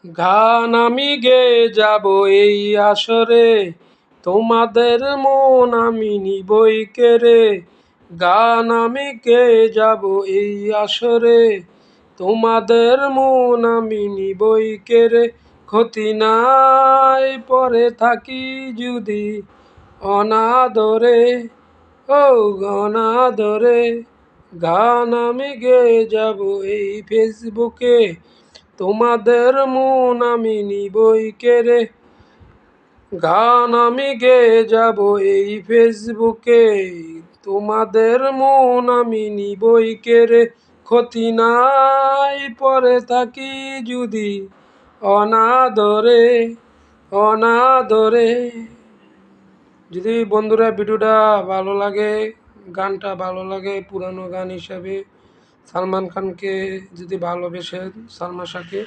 গান আমি গেয়ে যাব এই আসরে, তোমাদের মন আমি নিবই কেড়ে। গান আমি গেয়ে যাব এই আসরে, তোমাদের মন আমি নিবই কেড়ে। ক্ষতি নাই পরে থাকি যদি অনাদরে, ও অনাদরে। গান আমি গেয়ে যাব এই ফেসবুকে, তোমাদের মন আমি নিবই কেড়ে। গান আমি গেয়ে যাব এই ফেসবুকে, তোমাদের মন আমি নিবই কেড়ে। ক্ষতি নাই পরে থাকি যদি অনাদরে, অনাদরে। যদি বন্ধুরা ভিডিওটা ভালো লাগে, গানটা ভালো লাগে পুরানো গান হিসাবে, সালমান খানকে যদি ভালোবেসেন, সালমা শাহকে,